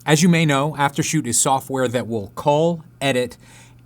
As you may know, Aftershoot is software that will cull, edit,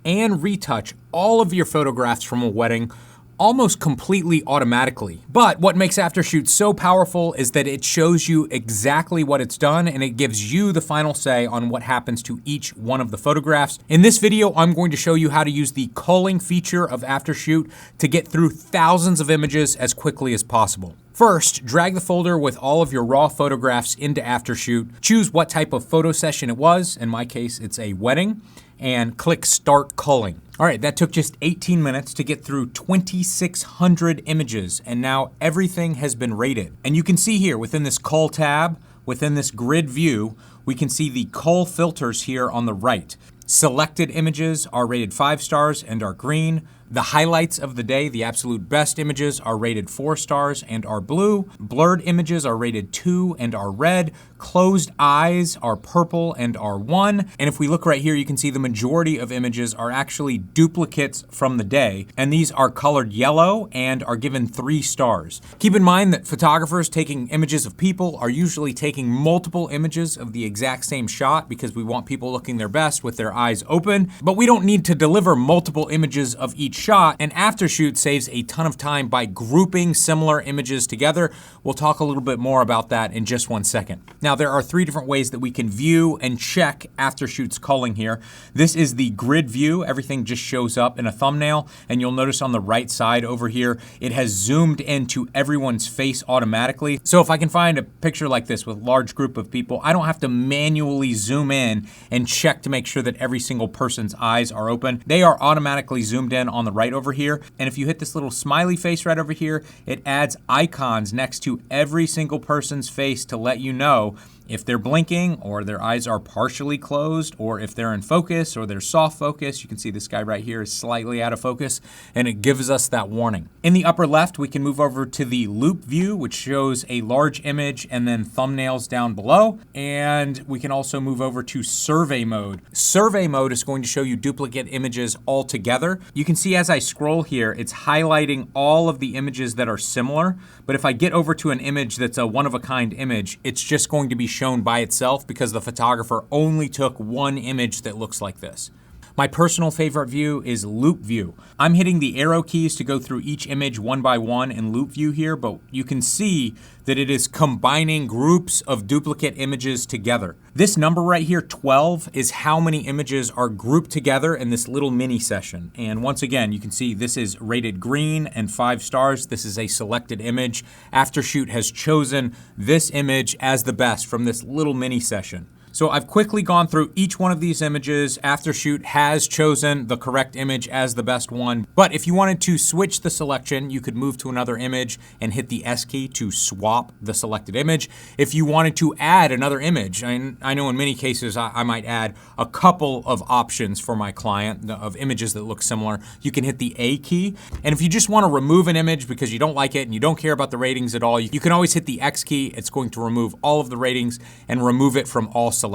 and retouch all of your photographs from a wedding almost completely automatically. But what makes Aftershoot so powerful is that it shows you exactly what it's done and it gives you the final say on what happens to each one of the photographs. In this video, I'm going to show you how to use the culling feature of Aftershoot to get through thousands of images as quickly as possible. First, drag the folder with all of your raw photographs into Aftershoot. Choose what type of photo session it was. In my case, it's a wedding. And click Start Culling. All right, that took just 18 minutes to get through 2,600 images, and now everything has been rated. And you can see here within this Cull tab, within this grid view, we can see the Cull filters here on the right. Selected images are rated 5 stars and are green. The highlights of the day, the absolute best images, are rated 4 stars and are blue. Blurred images are rated 2 and are red. Closed eyes are purple and are 1. And if we look right here, you can see the majority of images are actually duplicates from the day. And these are colored yellow and are given 3 stars. Keep in mind that photographers taking images of people are usually taking multiple images of the exact same shot because we want people looking their best with their eyes open. But we don't need to deliver multiple images of each shot, and Aftershoot saves a ton of time by grouping similar images together. We'll talk a little bit more about that in just one second. Now, there are 3 different ways that we can view and check Aftershoot's culling here. This is the grid view. Everything just shows up in a thumbnail, and you'll notice on the right side over here, it has zoomed into everyone's face automatically. So if I can find a picture like this with a large group of people, I don't have to manually zoom in and check to make sure that every single person's eyes are open. They are automatically zoomed in on the right over here. And if you hit this little smiley face right over here, it adds icons next to every single person's face to let you know if they're blinking or their eyes are partially closed or if they're in focus or they're soft focus. You can see this guy right here is slightly out of focus and it gives us that warning. In the upper left, we can move over to the loop view, which shows a large image and then thumbnails down below. And we can also move over to survey mode. Survey mode is going to show you duplicate images all together. You can see as I scroll here, it's highlighting all of the images that are similar. But if I get over to an image that's a one-of-a-kind image, it's just going to be shown by itself because the photographer only took one image that looks like this. My personal favorite view is loop view. I'm hitting the arrow keys to go through each image one by one in loop view here, but you can see that it is combining groups of duplicate images together. This number right here, 12, is how many images are grouped together in this little mini session. And once again, you can see this is rated green and 5 stars. This is a selected image. Aftershoot has chosen this image as the best from this little mini session. So I've quickly gone through each one of these images. Aftershoot has chosen the correct image as the best one. But if you wanted to switch the selection, you could move to another image and hit the S key to swap the selected image. If you wanted to add another image, and I know in many cases I might add a couple of options for my client of images that look similar, you can hit the A key. And if you just want to remove an image because you don't like it and you don't care about the ratings at all, you can always hit the X key. It's going to remove all of the ratings and remove it from all selections.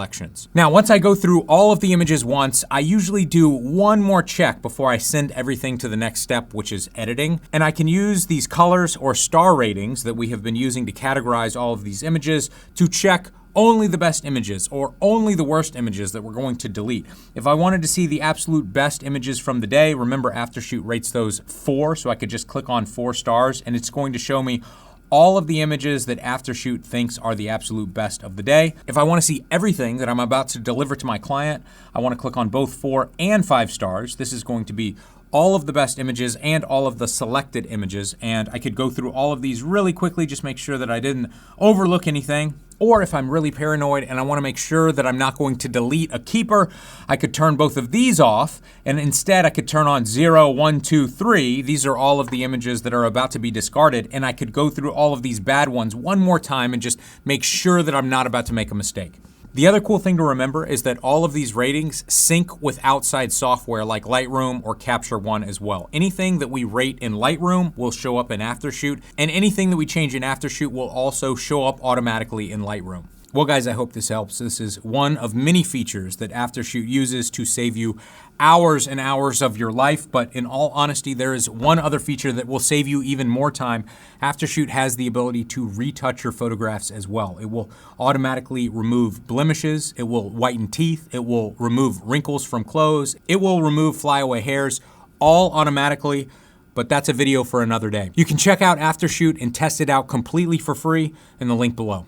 Now, once I go through all of the images once, I usually do one more check before I send everything to the next step, which is editing. And I can use these colors or star ratings that we have been using to categorize all of these images to check only the best images or only the worst images that we're going to delete. If I wanted to see the absolute best images from the day, remember Aftershoot rates those 4, so I could just click on 4 stars and it's going to show me all of the images that Aftershoot thinks are the absolute best of the day. If I want to see everything that I'm about to deliver to my client, I want to click on both 4 and 5 stars. This is going to be all of the best images and all of the selected images. And I could go through all of these really quickly, just make sure that I didn't overlook anything. Or if I'm really paranoid and I want to make sure that I'm not going to delete a keeper, I could turn both of these off and instead I could turn on 0, 1, 2, 3. These are all of the images that are about to be discarded, and I could go through all of these bad ones one more time and just make sure that I'm not about to make a mistake. The other cool thing to remember is that all of these ratings sync with outside software like Lightroom or Capture One as well. Anything that we rate in Lightroom will show up in Aftershoot, and anything that we change in Aftershoot will also show up automatically in Lightroom. Well, guys, I hope this helps. This is one of many features that Aftershoot uses to save you hours and hours of your life. But in all honesty, there is one other feature that will save you even more time. Aftershoot has the ability to retouch your photographs as well. It will automatically remove blemishes. It will whiten teeth. It will remove wrinkles from clothes. It will remove flyaway hairs, all automatically. But that's a video for another day. You can check out Aftershoot and test it out completely for free in the link below.